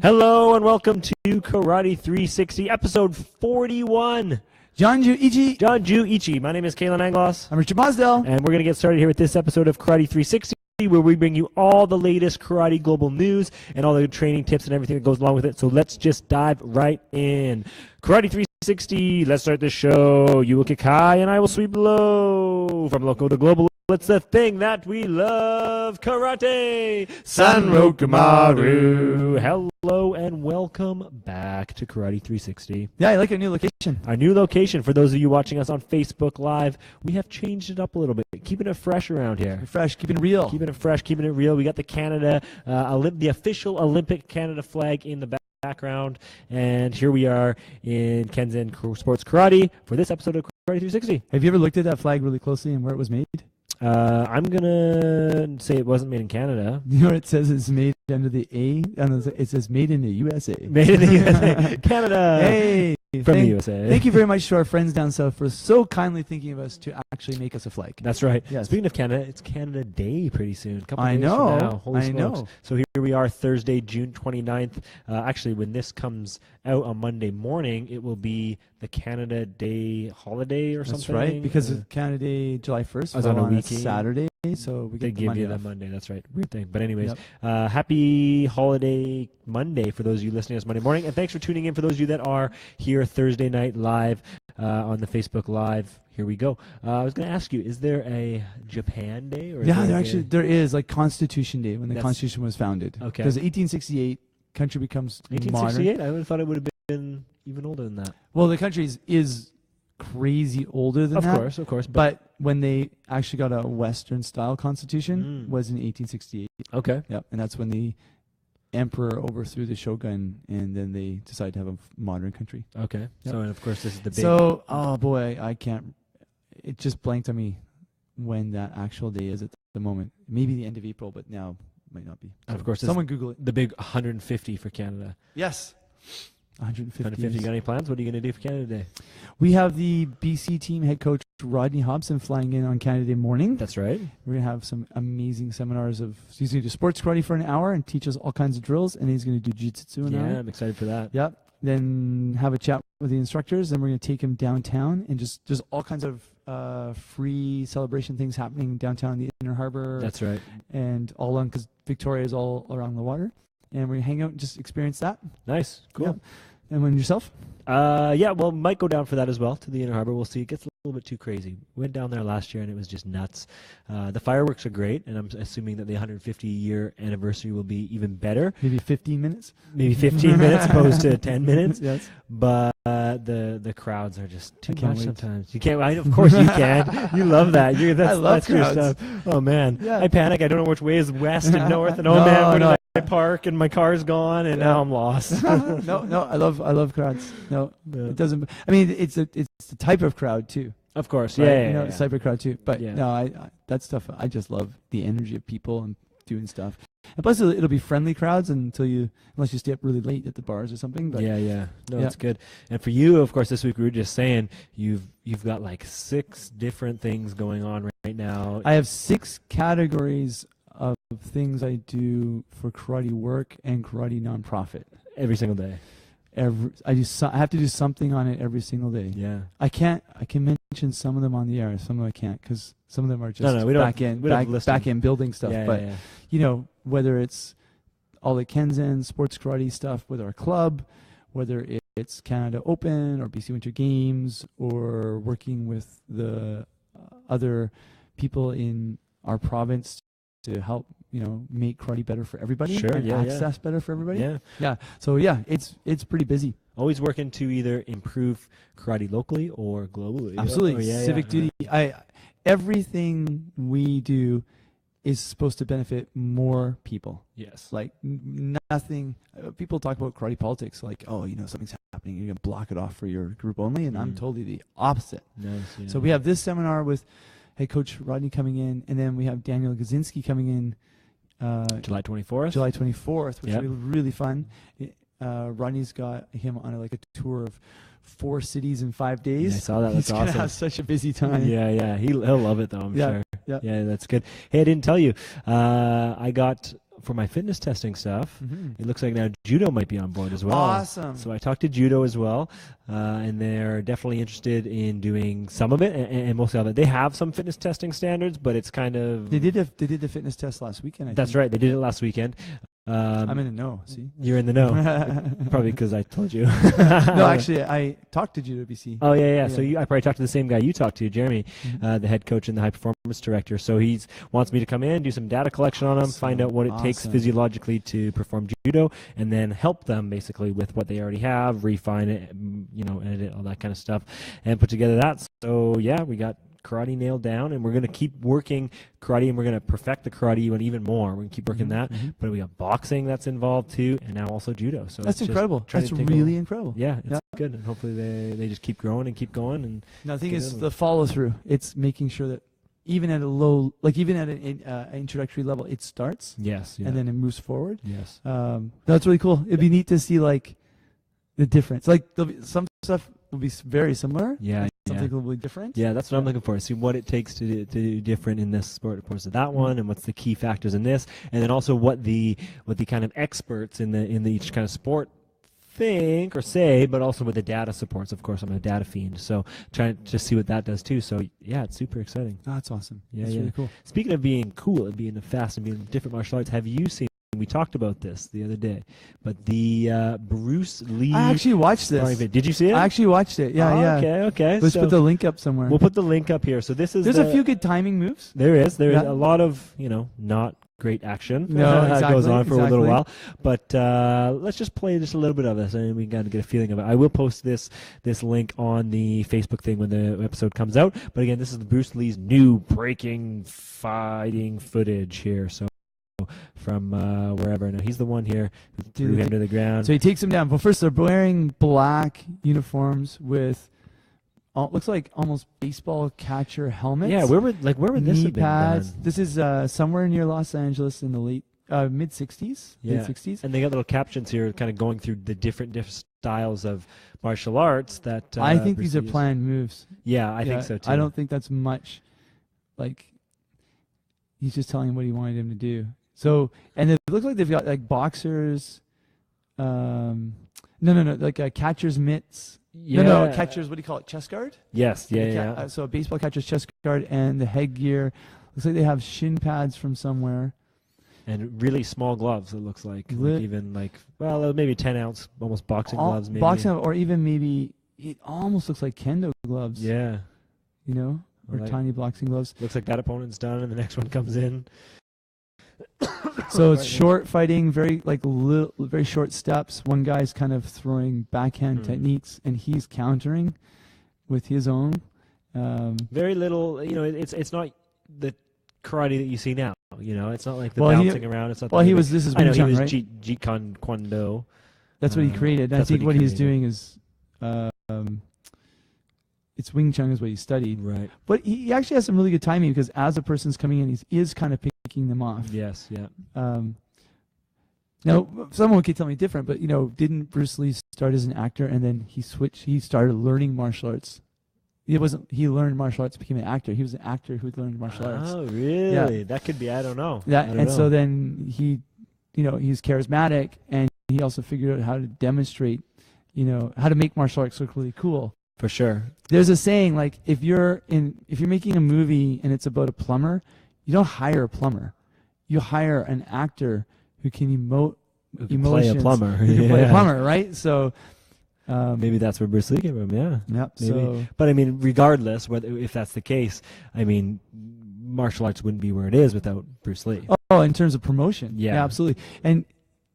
Hello and welcome to Karate 360, episode 41. Janju Ichi. My name is Kalen Anglos. I'm Richard Mosdell. And we're going to get started here with this episode of Karate 360, where we bring you all the latest karate global news and all the training tips and everything that goes along with it. So let's just dive right in. Karate 360, let's start the show. You will kick high and I will sweep low. From local to global, it's the thing that we love, karate. Sanrokumaru. Hello and welcome back to Karate 360. Yeah, I like our new location. Our new location, for those of you watching us on Facebook Live, we have changed it up a little bit, keeping it fresh around here. Fresh, keeping it real. Keeping it fresh, keeping it real. We got the Canada, the official Olympic Canada flag in the background, and here we are in Kenzen Sports Karate for this episode of Karate 360. Have you ever looked at that flag really closely and where it was made? I'm gonna say it wasn't made in Canada. You know what it says? It's made under the A. It says made in the USA. Made in the USA. Canada. Hey. From the USA. Thank you very much to our friends down south for so kindly thinking of us to actually make us a flag. That's right. Yes. Speaking of Canada, it's Canada Day pretty soon. A couple I days know. From now. Holy I smokes. know. So here we are, Thursday, June 29th. Actually, when this comes out on Monday morning, it will be the Canada Day holiday or something. That's right, because Canada Day, July 1st, was on a a weekend. Saturday, so we They get the give Monday you the off. Monday. That's right. Weird thing. But anyways, Yep. happy holiday Monday for those of you listening to us Monday morning. And thanks for tuning in for those of you that are here Thursday night live on the Facebook Live. Here we go. I was going to ask you, is there a Japan Day? Or Yeah, there is, like Constitution Day, when the Constitution was founded. Okay. Because 1868, country becomes 1868? modern. I would have thought it would have been even older than that. Well, the country is crazy older than that. Of course. But when they actually got a Western-style constitution was in 1868. Okay. Yep, and that's when the emperor overthrew the shogun, and then they decided to have a modern country. Okay. Yep. So, and of course, this is the big... So, oh boy, I can't... It just blanked on me when that actual day is at the moment. Maybe the end of April, but now might not be. And of course, someone Google it. The big 150 for Canada. Yes. 150. 150. You got any plans? What are you going to do for Canada Day? We have the BC team head coach Rodney Hobson flying in on Canada Day morning. That's right. We're going to have some amazing seminars he's going to do sports karate for an hour and teach us all kinds of drills, and he's going to do jiu-jitsu an hour. Yeah, I'm excited for that. Yep. Then have a chat with the instructors, and we're going to take him downtown, and just all kinds of free celebration things happening downtown in the Inner Harbor. That's right. And all along, because Victoria is all around the water. And we're going to hang out and just experience that. Nice. Cool. Yep. And when yourself? Yeah, well, might go down for that as well, to the Inner Harbor. We'll see. It gets a little bit too crazy. We went down there last year, and it was just nuts. The fireworks are great, and I'm assuming that the 150-year anniversary will be even better. Maybe 15 minutes? Maybe 15 minutes opposed to 10 minutes. Yes. But the crowds are just too much wait. sometimes. You can't. Of course you can. You love that. I love that's your crowds. stuff. Oh, man. Yeah. I panic. I don't know which way is west and north. And No, man, where no. did I park? And my car's gone, and now I'm lost. No, I love crowds. No, Yeah. it doesn't. I mean, it's the type of crowd too. Of course, Right? yeah. It's type of crowd too. But Yeah. no, I that stuff. I just love the energy of people and doing stuff. And plus, it'll be friendly crowds unless you stay up really late at the bars or something. But Yeah. No, Yeah. it's good. And for you, of course, this week we were just saying you've got like 6 different things going on right now. I have 6 categories of things I do for karate work and karate nonprofit. Every single day. I have to do something on it every single day. Yeah. I can mention some of them on the air, some of them I can't, because some of them are just we don't back end building stuff. Yeah, but yeah. you know, whether it's all the Kenzen sports karate stuff with our club, whether it's Canada Open or BC Winter Games, or working with the other people in our province to help, make karate better for everybody. Sure, and yeah, access better for everybody. Yeah. So yeah, it's pretty busy. Always working to either improve karate locally or globally. Absolutely. Oh, Civic duty. Everything we do is supposed to benefit more people. Yes. Like nothing. People talk about karate politics, like, something's happening, you're gonna block it off for your group only, and I'm totally the opposite. Nice, yeah. So we have this seminar with head coach Rodney coming in, and then we have Daniel Gazinski coming in July 24th. July 24th, which Yep. will be really fun. Rodney's got him on a tour of 4 cities in 5 days. Yeah, I saw that. That's He's gonna awesome. have such a busy time. Yeah. He'll love it though, I'm Yeah, sure. yeah. Yeah, that's good. Hey, I didn't tell you. I got for my fitness testing stuff. Mhm. It looks like now judo might be on board as well. Awesome. So I talked to judo as well, and they're definitely interested in doing some of it and mostly of it. They have some fitness testing standards, but it's kind of They did the fitness test last weekend. I that's think. right. They did it last weekend. I'm in the know. See. You're in the know, probably because I told you. No, actually, I talked to Judo BC. Oh yeah. So Yeah. I probably talked to the same guy you talked to, Jeremy, Mhm. the head coach and the high performance director. So he wants me to come in, do some data collection on them, find out what it takes Awesome. physiologically to perform judo, and then help them basically with what they already have, refine it, edit it, all that kind of stuff, and put together that. So yeah, we got karate nailed down, and we're going to keep working karate, and we're going to perfect the karate even more. We're going to keep working that, but we got boxing that's involved too, and now also judo. So That's it's just incredible. trying That's to take really incredible. yeah, it's Yeah. good, and hopefully they just keep growing and keep going. And Now, the thing Get is in. the follow through. It's making sure that even at a low, like even at an introductory level, it starts yes, yeah, and then it moves forward. yes, That's really cool. It'd be neat to see like the difference. Like some stuff will be very similar. yeah. Something will be different. Yeah, that's what I'm looking for. See what it takes to do different in this sport opposed to that one, and what's the key factors in this, and then also what the kind of experts in the each kind of sport think or say, but also what the data supports. Of course, I'm a data fiend, so trying to see what that does too. So yeah, it's super exciting. Oh, that's awesome. Yeah, That's yeah. really cool. Speaking of being cool and being fast and being different martial arts, have you seen? We talked about this the other day, but the Bruce Lee. I actually watched sparring this. video. Did you see it? I actually watched it. Yeah, Oh, yeah. Okay. Let's So put the link up somewhere. we'll put the link up here. So this is There's a few good timing moves. There is Yeah. a lot of not great action. No, It goes exactly, on for a little exactly. while, but let's just play just a little bit of this, and we got to get a feeling of it. I will post this link on the Facebook thing when the episode comes out. But again, this is Bruce Lee's new breaking fighting footage here. So from wherever. Now he's the one here who threw him to the ground. So he takes him down. Well, first they're wearing black uniforms with looks like almost baseball catcher helmets. Yeah, where would this knee have been pads. done? This is somewhere near Los Angeles in the late mid '60s. Yeah. Mid '60s. And they got little captions here, kind of going through the different styles of martial arts that. I think Bruce these are Lee is- planned moves. Yeah, I Yeah, think so too. I don't think that's much. Like he's just telling him what he wanted him to do. So and it looks like they've got like boxers. No, like catcher's mitts. Yeah. No, catcher's, what do you call it? Chest guard? Yes, yeah. So a baseball catcher's chest guard and the headgear. Looks like they have shin pads from somewhere. And really small gloves, it looks like. Lit- Even maybe 10-ounce, almost boxing gloves, maybe. Boxing, or even maybe, it almost looks like kendo gloves. Yeah. Or Like- tiny boxing gloves. Looks like that opponent's done, and the next one comes in. So it's short fighting, very very short steps. One guy's kind of throwing backhand techniques, and he's countering with his own. Very little, it's not the karate that you see now. It's not like the Well, bouncing around. It's not. Well, this is I know Wing he Chun, was right? Jeet Kune Do. That's what he created. I that's think what what he he's created. doing is, it's Wing Chun is what he studied. Right. But he actually has some really good timing because as a person's coming in, he is kind of picking them off. Yes. Yeah. Now, someone could tell me different, but didn't Bruce Lee start as an actor and then he started learning martial arts? He learned martial arts, became an actor. He was an actor who learned martial arts. Oh, really? That could be. I don't know. So then he, he's charismatic and he also figured out how to demonstrate, how to make martial arts look really cool. For sure. There's a saying like if you're making a movie and it's about a plumber, you don't hire a plumber. You hire an actor who can emote Who can emotions. play a plumber. Who can play a plumber, right? So maybe that's where Bruce Lee came from. Yeah. Yep. Maybe. So But I mean, regardless, if that's the case, I mean, martial arts wouldn't be where it is without Bruce Lee. in terms of promotion, Yeah. absolutely. And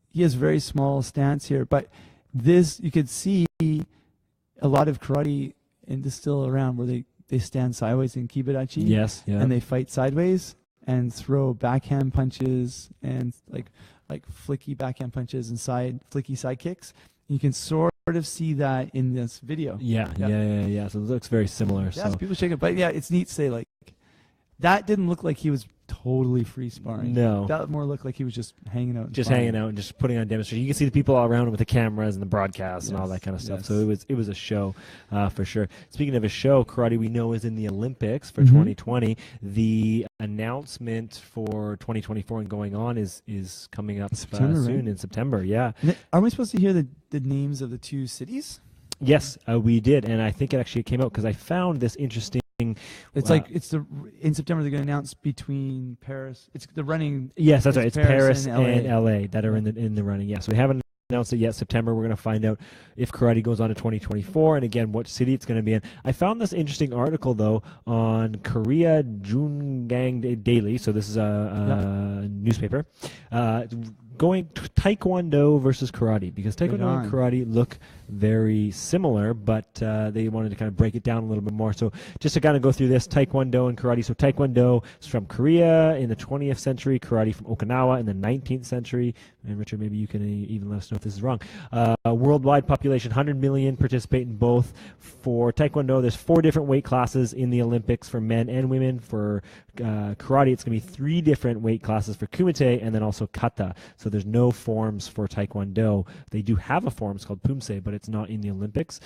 he has very small stance here, but this you could see a lot of karate and this still around where they stand sideways in kibadachi. Yes. Yeah. And they fight sideways and throw backhand punches and like flicky backhand punches and flicky side kicks. You can sort of see that in this video. Yeah. So it looks very similar. Yes, So people shake it, but yeah, it's neat to say like that didn't look like he was totally free sparring. No. That more looked like he was just hanging out. And Just sparring. hanging out and just putting on demonstration. You can see the people all around him with the cameras and the broadcasts and all Yes, that kind of stuff. yes. So it was a show for sure. Speaking of a show, karate we know is in the Olympics for Mhm. 2020. The announcement for 2024 and going on is coming up September, soon right? in September. Yeah. Are we supposed to hear the names of the two cities? Yes, we did, and I think it actually came out because I found this interesting. It's like in September they're going to announce between Paris. It's the running. Yes, that's right. It's Paris and and LA that are in the running. Yeah, so we haven't announced it yet. September, we're going to find out if karate goes on to 2024, and again, what city it's going to be in. I found this interesting article though on Korea Jungang Daily. So this is a newspaper. Going Taekwondo versus karate, because Taekwondo and karate look very similar, but they wanted to kind of break it down a little bit more. So just to kind of go through this, Taekwondo and karate. So Taekwondo is from Korea in the 20th century, karate from Okinawa in the 19th century. And Richard, maybe you can even let us know if this is wrong. Worldwide population, 100 million participate in both. For Taekwondo, there's 4 different weight classes in the Olympics for men and women. For karate, it's going to be 3 different weight classes for kumite and then also kata. So there's no forms for Taekwondo. They do have a form, it's called pumse, but it's not in the Olympics.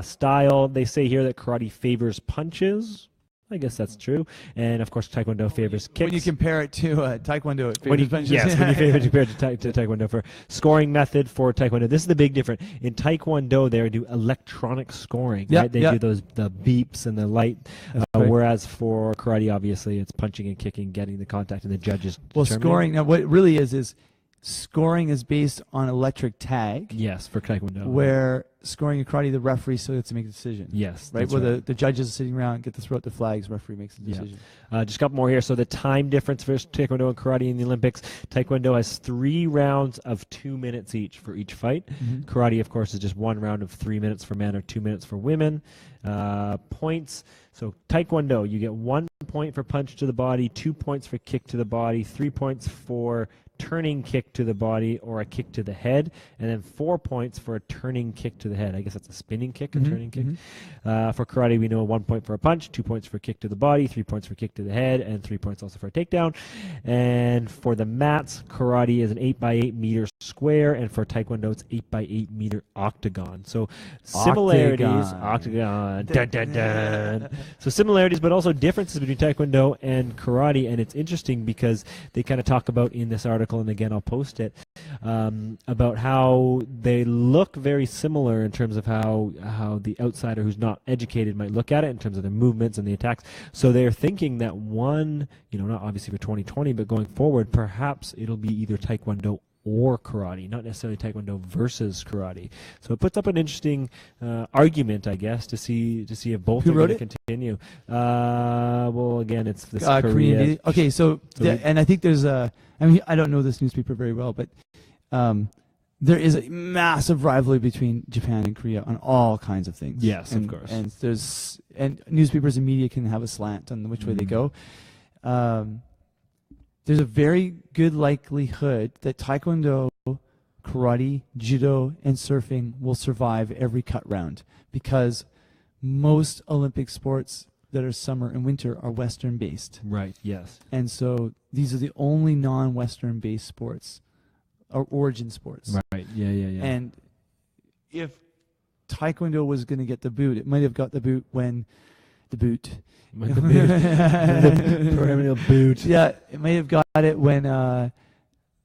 Style, they say here that karate favors punches. I guess that's true. And, of course, Taekwondo favors kicks. When you compare it to Taekwondo, it favors punches. Yes, when you compare it to Taekwondo. For scoring method for Taekwondo, this is the big difference. In Taekwondo, they do electronic scoring. Yep, right? They do the beeps and the light. Whereas for karate, obviously, it's punching and kicking, getting the contact, and the judges determining. Scoring, now what it really is scoring is based on electric tag. Yes, for Taekwondo. Where scoring in karate, the referee still gets to make a decision. Yes. Right? Where the judges are sitting around, get to throw out the flags, referee makes a decision. Just a couple more here. So the time difference for Taekwondo and karate in the Olympics. Taekwondo has 3 rounds of 2 minutes each for each fight. Mm-hmm. Karate, of course, is just 1 round of 3 minutes for men or 2 minutes for women. Points. So Taekwondo, you get 1 point for punch to the body, 2 points for kick to the body, 3 points for turning kick to the body or a kick to the head, and then 4 points for a turning kick to the head. I guess that's a spinning kick, a turning kick. For karate, we know 1 point for a punch, 2 points for a kick to the body, 3 points for kick to the head, and 3 points also for a takedown. And for the mats, karate is an 8x8 meter square, and for Taekwondo, it's 8x8 meter octagon. So similarities, octagon, dun, dun, dun. So similarities, but also differences between Taekwondo and karate, and it's interesting because they kind of talk about in this article, and again I'll post it, about how they look very similar in terms of how the outsider who's not educated might look at it in terms of their movements and the attacks. So they're thinking that one, not obviously for 2020, but going forward, perhaps it'll be either Taekwondo or karate, not necessarily Taekwondo versus karate. So it puts up an interesting argument, I guess, to see if both are going to continue. Well, again, it's this Korea. Okay, and I think there's I don't know this newspaper very well, but there is a massive rivalry between Japan and Korea on all kinds of things. Yes, of course. And newspapers and media can have a slant on which way they go. There's a very good likelihood that Taekwondo, karate, judo, and surfing will survive every cut round because most Olympic sports that are summer and winter are Western based. Right, yes. And so these are the only non-Western based sports, or origin sports. Right, yeah. And if Taekwondo was going to get the boot, it might have got the boot when the perennial boot. Yeah, it may have got it when there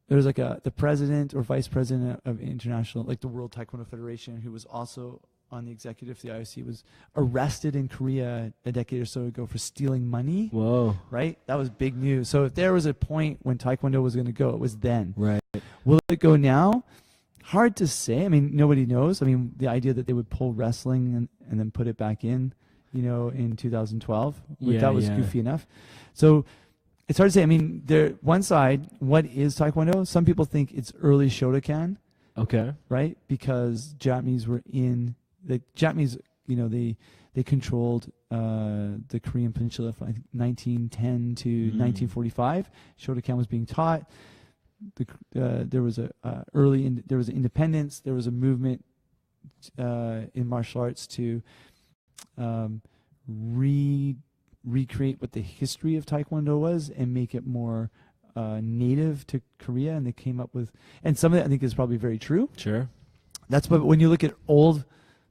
was like the president or vice president of international, like the World Taekwondo Federation, who was also on the executive of the IOC, was arrested in Korea a decade or so ago for stealing money. Whoa. Right? That was big news. So if there was a point when Taekwondo was going to go, it was then. Right. Will it go now? Hard to say. I mean, nobody knows. I mean, the idea that they would pull wrestling and then put it back in, in 2012, that was goofy enough. So it's hard to say. I mean, one side, what is Taekwondo? Some people think it's early Shotokan. Okay. Right? Because Japanese were in the Japanese, they controlled the Korean Peninsula from 1910 to 1945. Shotokan was being taught. There was there was independence. There was a movement in martial arts to recreate what the history of Taekwondo was and make it more native to Korea, and they came up with, and some of that I think is probably very true. Sure. That's what, when you look at old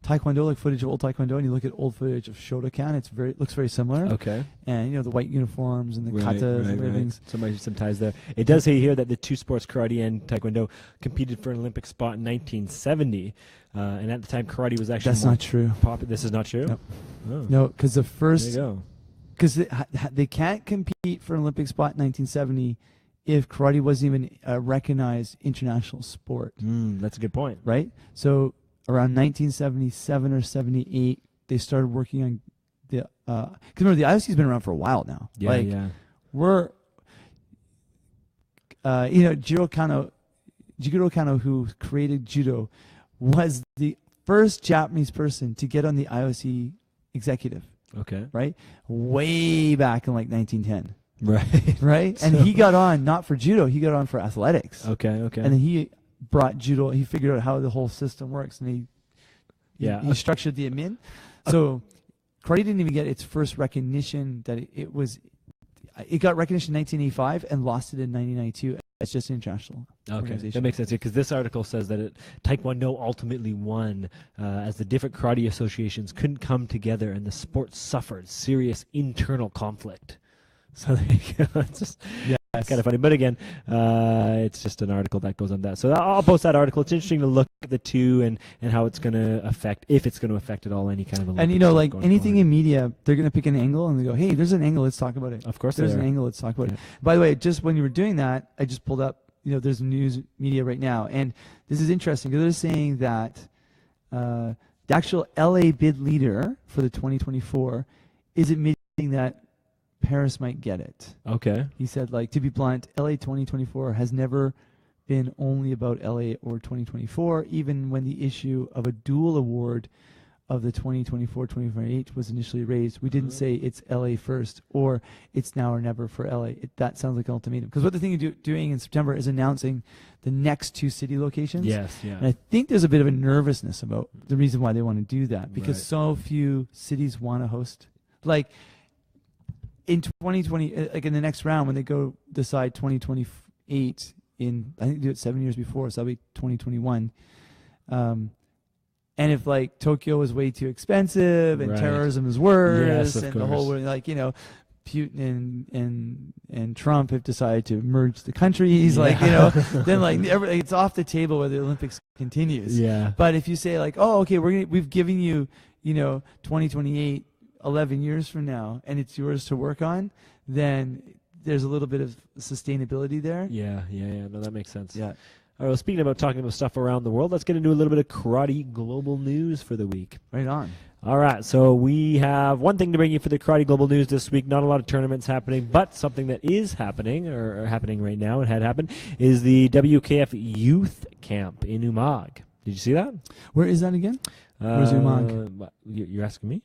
Taekwondo, like footage of old Taekwondo, and you look at old footage of Shotokan, it looks very similar. Okay. And the white uniforms and the katas and everything. Some ties there. It does say here that the two sports, karate and taekwondo, competed for an Olympic spot in 1970, and at the time karate was actually That's not true. This is not true. Nope. Oh. No, because the There first, you go. because they can't compete for an Olympic spot in 1970 if karate wasn't even a recognized international sport. That's a good point. Right? So around 1977 or 78, they started working on the, because remember, the IOC's been around for a while now. Yeah, yeah. We're, Jiro Kano, who created judo, was the first Japanese person to get on the IOC executive. Okay. Right? Way back in like 1910. Right. Right? And he got on not for judo, he got on for athletics. Okay. Okay. And then he brought judo, he figured out how the whole system works, and he structured the admin. So karate didn't even get its first recognition that it got recognition in 1985 and lost it in 1992. It's just an international organization. That makes sense, because this article says that Taekwondo ultimately won as the different karate associations couldn't come together and the sport suffered serious internal conflict. So there you go. It's just kind of funny. But again, it's just an article that goes on that. So I'll post that article. It's interesting to look at the two and how it's going to affect, if it's going to affect at all, any kind of Olympic And like anything forward. in media, they're going to pick an angle and they go, hey, there's an angle, let's talk about it. Of course there's an angle, let's talk about it. By the way, just when you were doing that, I just pulled up, there's news media right now. And this is interesting because they're saying that the actual LA bid leader for the 2024 is admitting that Paris might get it. Okay. He said, to be blunt, LA 2024 has never been only about LA or 2024, even when the issue of a dual award of the 2024-2028 was initially raised. We didn't say it's LA first or it's now or never for LA. That sounds like an ultimatum. Because what the thing you're doing in September is announcing the next two city locations. Yes, yeah. And I think there's a bit of a nervousness about the reason why they want to do that, because so few cities want to host. In 2020, in the next round, when they go decide 2028, I think they do it 7 years before, so that'll be 2021. And if Tokyo is way too expensive and terrorism is worse, and the whole Putin and Trump have decided to merge the countries, then it's off the table whether the Olympics continues. Yeah. But if you say okay, we've given you 2028. 11 years from now, and it's yours to work on, then there's a little bit of sustainability there. Yeah. No, that makes sense. Yeah. All right, well, speaking about talking about stuff around the world, let's get into a little bit of karate global news for the week. Right on. All right, so we have one thing to bring you for the karate global news this week. Not a lot of tournaments happening, but something that is happening, or happening right now and had happened, is the WKF Youth Camp in Umag. Did you see that? Where is that again? Where's Umag? You're asking me?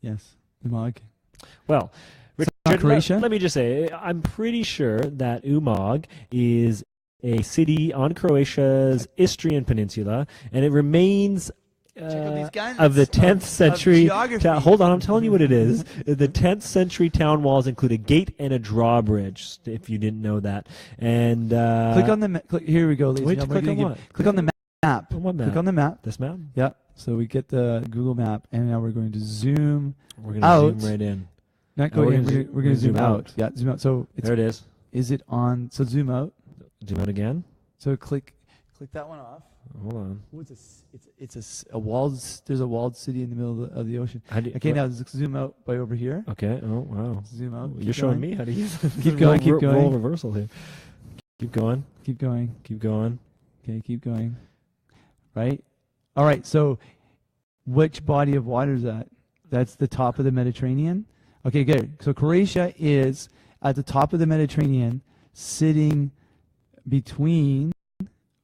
Yes, Umag. Well, Richard, Croatia? Let me just say, I'm pretty sure that Umag is a city on Croatia's Istrian Peninsula, and it remains of the 10th century. Hold on, I'm telling you what it is. The 10th century town walls include a gate and a drawbridge, if you didn't know that. And click on the here we go, ladies and gentlemen. Click on the map. On what map? Click on the map. This map? Yep. So we get the Google map, and now we're going to zoom out. We're going to zoom right in. Not go in. We're going to zoom out. Yeah, zoom out. So there it is. Is it on? So zoom out. Zoom out again. So click that one off. Hold on. Ooh, it's a walled. There's a walled city in the middle of the ocean. Okay, now zoom out by over here. Okay. Oh wow. Zoom out. You're showing me how to use. Keep going. Keep going. Roll reversal here. Keep going. Keep going. Keep going. Okay. Keep going. Right. All right. So, which body of water is that? That's the top of the Mediterranean. Okay, good. So Croatia is at the top of the Mediterranean, sitting between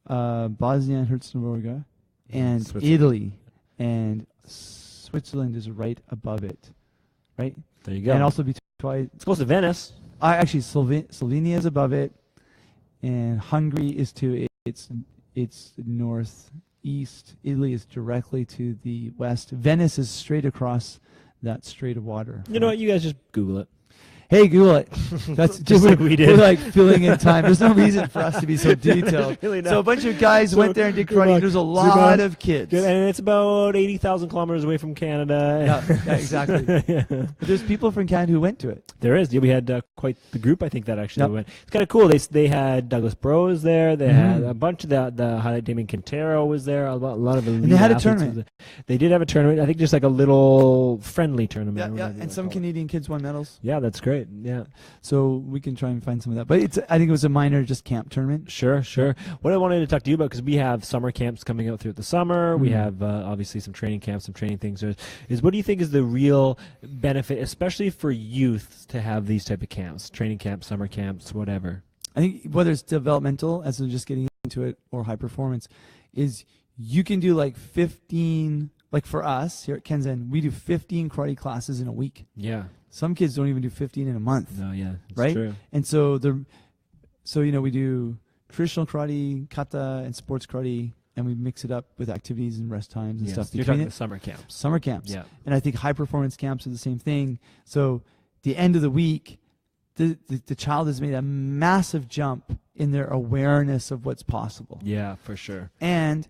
Bosnia and Herzegovina and Italy, and Switzerland is right above it. Right. There you go. And also between. It's close to Venice. Actually, Slovenia is above it, and Hungary is to its northeast. Italy is directly to the west. Venice is straight across that straight of water. You know what? You guys just Google it. Hey, Google it. That's Just like we did. We're like filling in time. There's no reason for us to be so detailed. Really not. So a bunch of guys went there and did karate. Umag, There's a lot of kids. Good, and it's about 80,000 kilometers away from Canada. Yeah, exactly. Yeah. But there's people from Canada who went to it. There is. Yeah, we had quite the group, I think, that actually Yep. went. It's kind of cool. They had Douglas Bros there. They had a bunch of the highlight. Damien Quintero was there. A lot of elite And they had a athletes tournament. was there. They did have a tournament. I think just like a little friendly tournament. Yeah, or yeah. whatever you And wanna some call it. Canadian kids won medals. Yeah, that's great. Yeah. So we can try and find some of that. But I think it was a minor just camp tournament. Sure. What I wanted to talk to you about, because we have summer camps coming out throughout the summer. We Mhm. have obviously some training camps, some training things. Is what do you think is the real benefit, especially for youth, to have these type of camps, training camps, summer camps, whatever? I think whether it's developmental, as in just getting into it, or high performance, is you can do like 15, like for us here at Kenzen, we do 15 karate classes in a week. Yeah. Some kids don't even do 15 in a month. No. Yeah. It's Right? True. And so we do traditional karate, kata, and sports karate, and we mix it up with activities and rest times and Yes. stuff You're between talking it. the summer camps. Summer camps. Yeah. And I think high performance camps are the same thing. So the end of the week, the child has made a massive jump in their awareness of what's possible. Yeah, for sure. And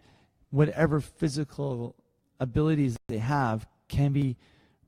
whatever physical abilities they have can be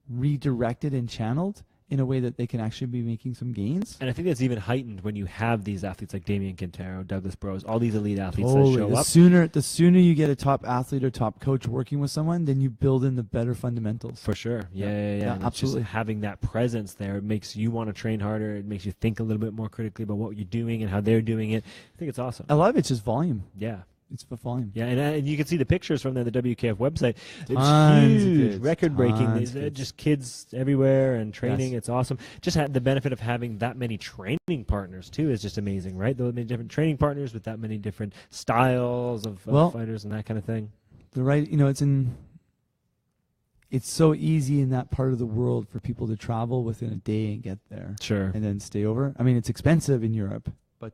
redirected and channeled in a way that they can actually be making some gains. And I think that's even heightened when you have these athletes like Damien Quintero, Douglas Bros, all these elite athletes that show up. The sooner you get a top athlete or top coach working with someone, then you build in the better fundamentals. For sure. Yeah. Yeah, And it's absolutely. Just having that presence there, it makes you want to train harder. It makes you think a little bit more critically about what you're doing and how they're doing it. I think it's awesome. A lot of it's just volume. Yeah. It's the volume. Yeah, and you can see the pictures from the WKF website. It's Tons of huge, kids. record-breaking. Tons of There's kids. just kids everywhere and training. Yes. It's awesome. Just had the benefit of having that many training partners too is just amazing, right? Those many different training partners with that many different styles of fighters and that kind of thing. It's so easy in that part of the world for people to travel within a day and get there Sure. and then stay over. I mean, it's expensive in Europe, but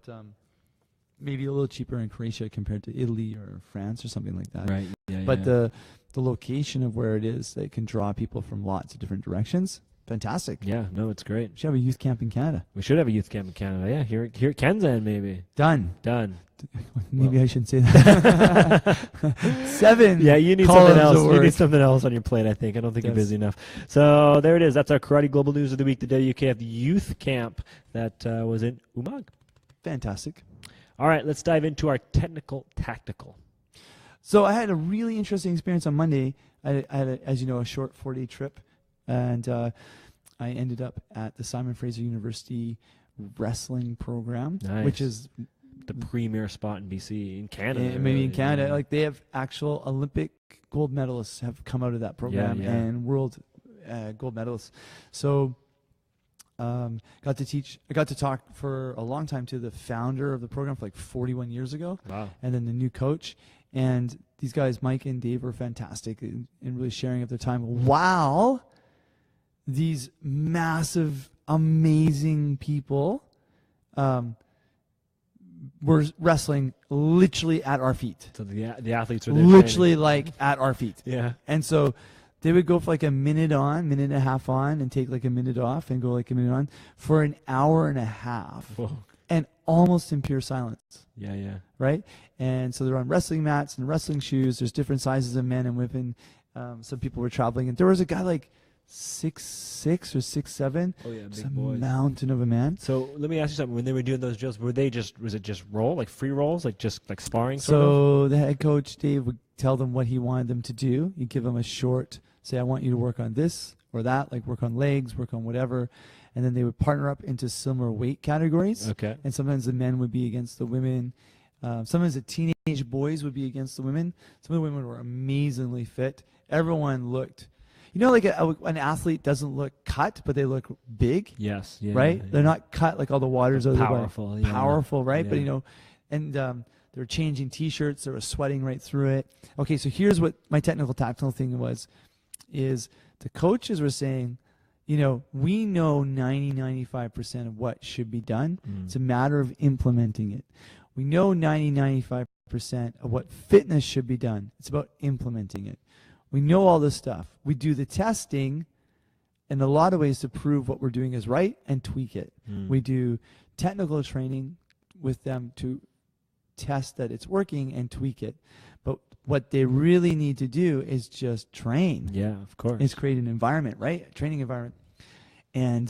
maybe a little cheaper in Croatia compared to Italy or France or something like that. Right. Yeah. But yeah. the location of where it is, that can draw people from lots of different directions. Fantastic. Yeah. No, it's great. We should have a youth camp in Canada. We should have a youth camp in Canada. Yeah. Here at Kenzen, maybe. Done. Maybe I shouldn't say that. 7. Yeah, you need columns something else. of You words. need something else on your plate, I think. I don't think you're Yes. busy enough. So there it is. That's our Karate Global News of the Week, the WKF Youth Camp that was in Umag. Fantastic. All right, let's dive into our technical tactical. So I had a really interesting experience on Monday. I had, as you know, a short 4-day trip, and I ended up at the Simon Fraser University wrestling program, Nice. which is The premier spot in BC, in Canada. maybe in really. Canada. Yeah. Like they have actual Olympic gold medalists have come out of that program yeah. and world gold medalists. So I got to talk for a long time to the founder of the program for like 41 years ago. Wow. And then the new coach. And these guys, Mike and Dave, were fantastic in really sharing up their time. Wow. These massive, amazing people were wrestling literally at our feet. So the athletes were there. Literally like at our feet. training. Yeah. And so they would go for like a minute on, minute and a half on, and take like a minute off and go like a minute on for an hour and a half. Whoa. And almost in pure silence. Yeah. Right? And so they're on wrestling mats and wrestling shoes. There's different sizes of men and women. Some people were traveling. And there was a guy like 6'6" or 6'7". Oh yeah, Just big a boys. mountain of a man. So let me ask you something. When they were doing those drills, was it just roll, like free rolls, like just like sparring? Sort of? So the head coach, Dave, would tell them what he wanted them to do. He'd give them a short, say, I want you to work on this or that, like work on legs, work on whatever. And then they would partner up into similar weight categories. Okay. And sometimes the men would be against the women. Sometimes the teenage boys would be against the women. Some of the women were amazingly fit. Everyone looked, like an athlete doesn't look cut, but they look big, Yes. Yeah. right? yeah. They're not cut like all the waters of the body. Powerful. Yeah. Powerful, right? Yeah. But and they were changing T-shirts. They were sweating right through it. Okay, so here's what my technical tactical thing is the coaches were saying, we know 95% of what should be done. Mm. It's a matter of implementing it. We know 95% of what fitness should be done. It's about implementing it. We know all this stuff. We do the testing, in a lot of ways to prove what we're doing is right and tweak it. Mm. We do technical training with them to test that it's working and tweak it. But what they really need to do is just train. Yeah, of course. Is create an environment, right? A training environment. And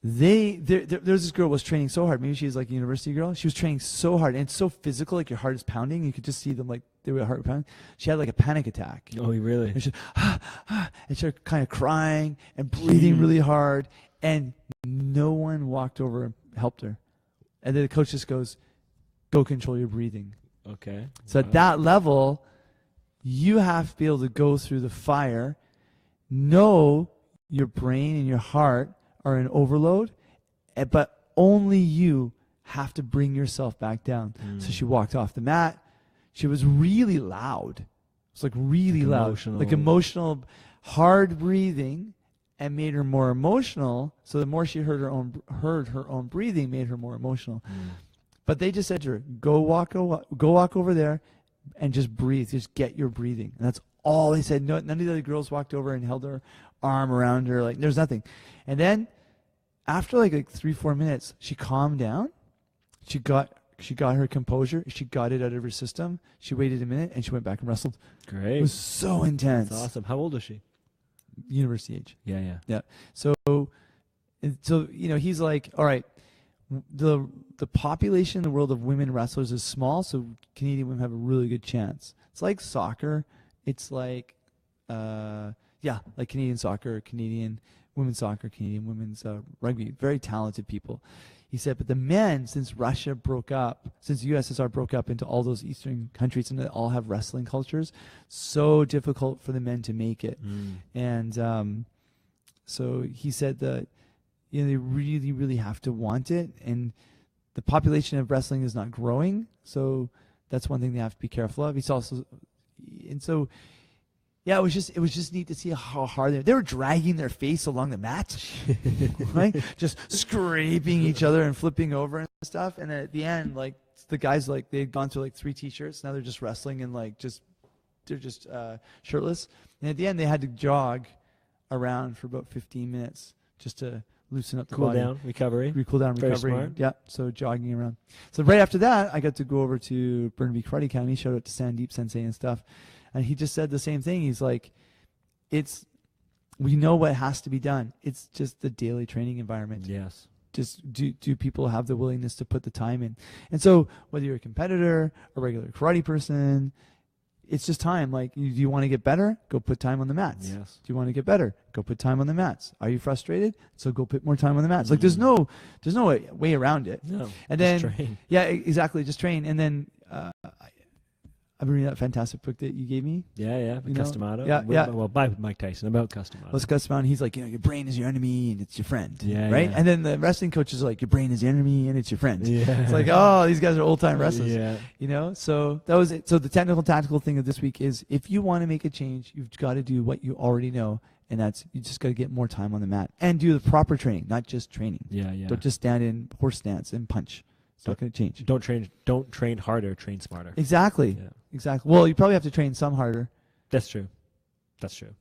there's this girl was training so hard. Maybe she's like a university girl. She was training so hard and it's so physical, like your heart is pounding. You could just see them like they were heart pounding. She had like a panic attack. Oh, really? And she started kind of crying and breathing really hard, and no one walked over and helped her. And then the coach just goes, "Go control your breathing." Okay. So at that level, you have to be able to go through the fire, know your brain and your heart are in overload, but only you have to bring yourself back down. So she walked off the mat. She was really loud. It was like really loud. Like emotional, hard breathing, and made her more emotional. So the more she heard her own breathing, made her more emotional. But they just said to her, go walk over there and just breathe. Just get your breathing. And that's all they said. No, none of the other girls walked over and held her arm around her. Like, there's nothing. And then after like 3-4 minutes, she calmed down. She got her composure. She got it out of her system. She waited a minute and she went back and wrestled. Great. It was so intense. That's awesome. How old is she? University age. Yeah. So he's like, all right, the population in the world of women wrestlers is small, so Canadian women have a really good chance. It's like soccer. It's like like Canadian soccer, Canadian women's soccer, Canadian women's rugby. Very talented people. He said, but the men, since Russia broke up, since the USSR broke up into all those eastern countries and they all have wrestling cultures, so difficult for the men to make it. And so he said that they really, really have to want it. And the population of wrestling is not growing, so that's one thing they have to be careful of. He's also, and so, yeah, it was just neat to see how hard they were dragging their face along the mat, right? Just scraping each other and flipping over and stuff. And at the end, like the guys, like they had gone through like 3 t-shirts. Now they're just wrestling and like they're just shirtless. And at the end, they had to jog around for about 15 minutes just to loosen up the body. Cool down, recovery. Cool down, Very recovery. smart. Yeah, so jogging around. So right after that, I got to go over to Burnaby Karate Academy. Shout out to Sandeep Sensei and stuff. And he just said the same thing. He's like, we know what has to be done. It's just the daily training environment. Yes. Just do people have the willingness to put the time in? And so whether you're a competitor, a regular karate person, it's just time. Like, do you want to get better? Go put time on the mats. Yes. Do you want to get better? Go put time on the mats. Are you frustrated? So go put more time on the mats. Like, there's no way around it. No. And just then train. Yeah, exactly. Just train. And then I've been reading that fantastic book that you gave me. Yeah. Customado. Yeah. Well, by Mike Tyson about Customado. Well, it's Customado. He's like, your brain is your enemy and it's your friend. Yeah. Right. Yeah. And then the wrestling coach is like, your brain is your enemy and it's your friend. Yeah. It's like, oh, these guys are old time wrestlers. Yeah. So that was it. So the technical tactical thing of this week is, if you want to make a change, you've got to do what you already know, and that's, you just got to get more time on the mat and do the proper training, not just training. Yeah. Don't just stand in horse stance and punch. It's not going to change. Don't train harder, train smarter. Exactly. Yeah. Exactly. Well, you probably have to train some harder. That's true.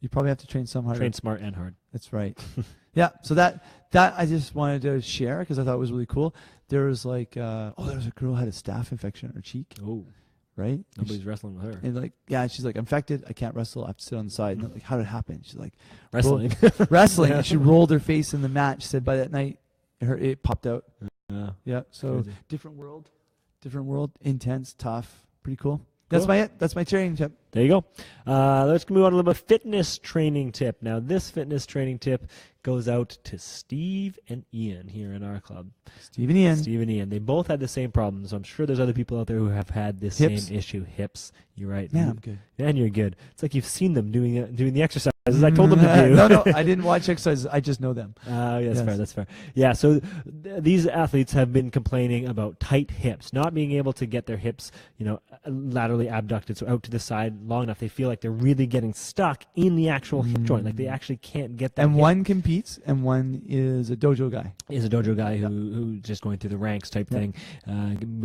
You probably have to train some harder. Train smart and hard. That's right. Yeah. So that I just wanted to share because I thought it was really cool. There was like, there was a girl who had a staph infection on her cheek. Oh. Right. Nobody's wrestling with her. And like, yeah, she's like, infected. I can't wrestle. I have to sit on the side. And I'm like, how did it happen? She's like, Wrestling. Wrestling. Yeah. And she rolled her face in the mat. She said by that night, it popped out. Yeah. So crazy. different world, intense, tough, pretty cool. That's my training tip. There you go. Let's move on to a little bit of fitness training tip. Now, this fitness training tip goes out to Steve and Ian here in our club. Steve and Ian. Steve and Ian. They both had the same problem, so I'm sure there's other people out there who have had this same issue. Hips. You're right. Yeah, I'm good. And you're good. It's like you've seen them doing the exercises I told them to do. No, I didn't watch exercises. I just know them. Yes. That's fair. Yeah, so these athletes have been complaining about tight hips, not being able to get their hips, laterally abducted, so out to the side long enough. They feel like they're really getting stuck in the actual hip joint, like they actually can't get that. And one competes, and one is a dojo guy. Is a dojo guy who's just going through the ranks type thing,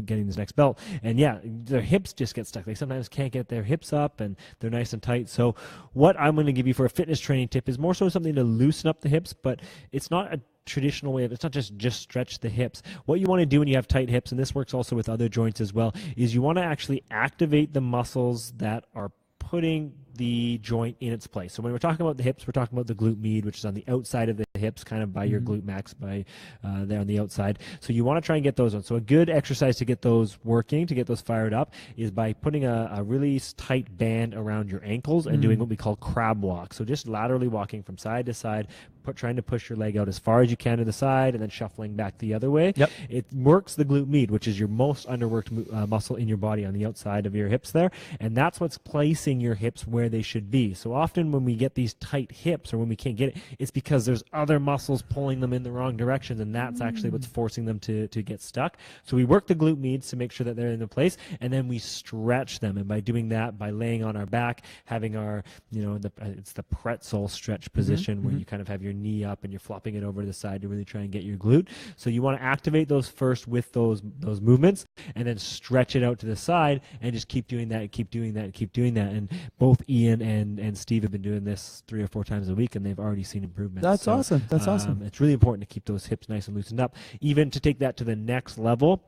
getting his next belt. And yeah, their hips just get stuck. They sometimes can't get their hips up, and they're nice and tight. So what I'm going to give you for a fitness training tip is more so something to loosen up the hips, but it's not a traditional way of, it's not just stretch the hips. What you want to do when you have tight hips, and this works also with other joints as well, is you want to actually activate the muscles that are putting the joint in its place. So when we're talking about the hips, we're talking about the glute med, which is on the outside of the hips, kind of by your glute max, by there on the outside. So you want to try and get those on. So a good exercise to get those working, to get those fired up, is by putting a really tight band around your ankles and doing what we call crab walk. So just laterally walking from side to side, trying to push your leg out as far as you can to the side and then shuffling back the other way. Yep. It works the glute med, which is your most underworked muscle in your body on the outside of your hips there. And that's what's placing your hips where they should be. So often when we get these tight hips, or when we can't get it, it's because there's other muscles pulling them in the wrong directions, and that's actually what's forcing them to get stuck. So we work the glute meds to make sure that they're in the place, and then we stretch them. And by doing that, by laying on our back, having our, it's the pretzel stretch position where you kind of have your knee up and you're flopping it over to the side to really try and get your glute. So you want to activate those first with those movements, and then stretch it out to the side, and just keep doing that, and keep doing that, and keep doing that. And both Ian and Steve have been doing this 3 or 4 times a week, and they've already seen improvements. That's awesome. That's awesome. It's really important to keep those hips nice and loosened up. Even to take that to the next level,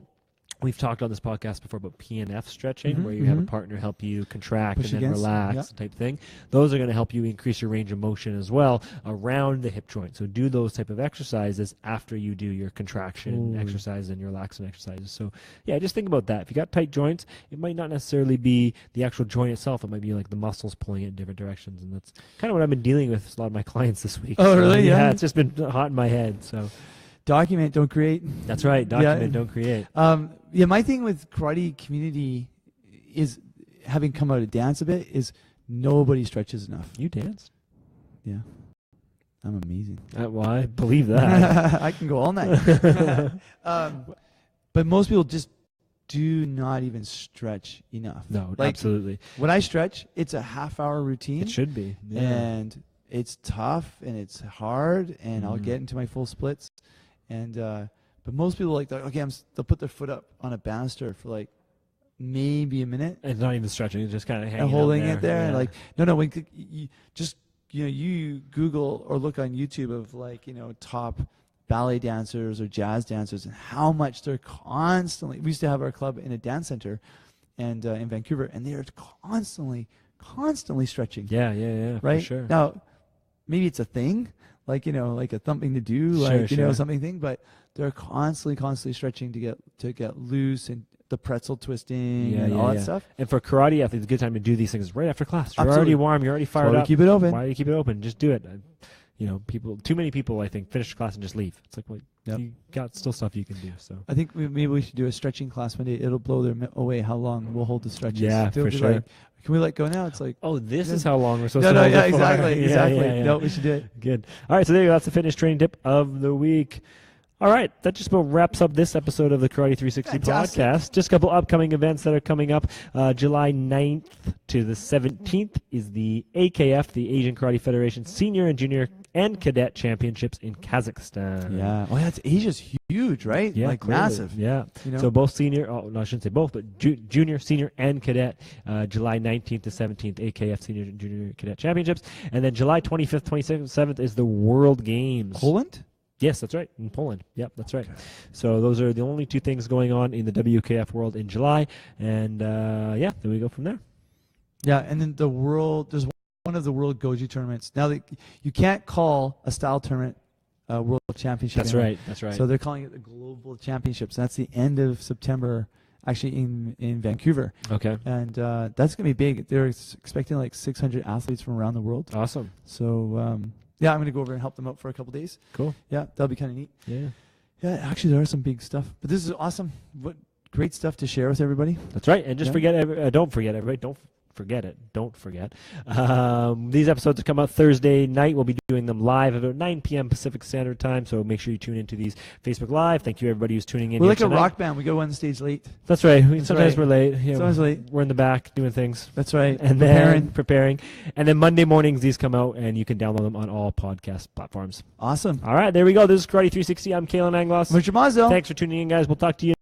we've talked on this podcast before about PNF stretching, where you have a partner help you contract Push and then against, relax type thing. Those are going to help you increase your range of motion as well around the hip joint. So do those type of exercises after you do your contraction exercise and your relaxing exercises. So yeah, just think about that. If you got tight joints, it might not necessarily be the actual joint itself. It might be like the muscles pulling it in different directions. And that's kind of what I've been dealing with with a lot of my clients this week. Oh, really? Yeah, it's just been hot in my head. So Document, don't create. that's right. Document, don't create. Yeah, my thing with karate community is, having come out of dance a bit, is nobody stretches enough. You danced? Yeah. I'm amazing. Well, I believe that. I can go all night. But most people just do not even stretch enough. No, Like, absolutely. When I stretch, it's a half-hour routine. It should be. Yeah. And it's tough and it's hard, and I'll get into my full splits. And but most people they'll put their foot up on a banister for like maybe a minute. It's not even stretching; it's just kind of hanging and holding out it there. Yeah. And like, no, when you just you Google or look on YouTube of top ballet dancers or jazz dancers, and how much they're constantly. We used to have our club in a dance center, and in Vancouver, and they are constantly stretching. Yeah. Right. For sure. Now, maybe it's a thing. Like a thumping to do, Sure. something thing, but they're constantly stretching to get loose, and the pretzel twisting and all that stuff. And for karate athletes, a good time to do these things right after class. You're Absolutely. already warm, you're already fired up. Keep it open. Why do you keep it open? Just do it. Too many people, I think, finish class and just leave. It's like, well, you got still stuff you can do. So I think maybe we should do a stretching class one day. It'll blow away how long we'll hold the stretches. Yeah, They'll for be sure. Like, can we let go now? It's like, oh, this is how long we're supposed no, to hold it for. exactly. Yeah. No, we should do it. Good. All right, so there you go. That's the fitness training tip of the week. All right, that just about wraps up this episode of the Karate 360 Fantastic. podcast. Just a couple upcoming events that are coming up. July 9th to the 17th is the AKF, the Asian Karate Federation Senior and Junior and Cadet Championships in Kazakhstan. Yeah. Oh, yeah. Asia's huge, right? Yeah, like clearly. massive. Yeah. You So both senior, I shouldn't say both, but junior, senior, and cadet, July 19th to 17th, AKF Senior and Junior Cadet Championships. And then July 25th, 27th is the World Games. Poland? Yes, that's right. In Poland. Yep, that's right. So those are the only 2 things going on in the WKF world in July. And, then we go from there. Yeah, and then there's one of the World Goju tournaments. Now, you can't call a style tournament World Championship. That's anymore. right. That's right. So they're calling it the Global Championships. That's the end of September, actually in Vancouver. Okay. And that's going to be big. They're expecting like 600 athletes from around the world. Awesome. So, I'm going to go over and help them out for a couple days. Cool. Yeah, that'll be kind of neat. Yeah. Yeah, actually, there are some big stuff. But this is awesome. What great stuff to share with everybody. That's right. And just don't forget, everybody, don't forget it. Don't forget. These episodes will come out Thursday night. We'll be doing them live about 9 p.m. Pacific Standard Time. So make sure you tune into these Facebook Live. Thank you, everybody who's tuning in. We're like tonight. a rock band. We go on stage late. That's right. Sometimes right. we're late. Sometimes late. We're in the back doing things. That's right. And then preparing. And then Monday mornings, these come out, and you can download them on all podcast platforms. Awesome. All right. There we go. This is Karate 360. I'm Kalen Anglos. Richard Mazzo. Thanks for tuning in, guys. We'll talk to you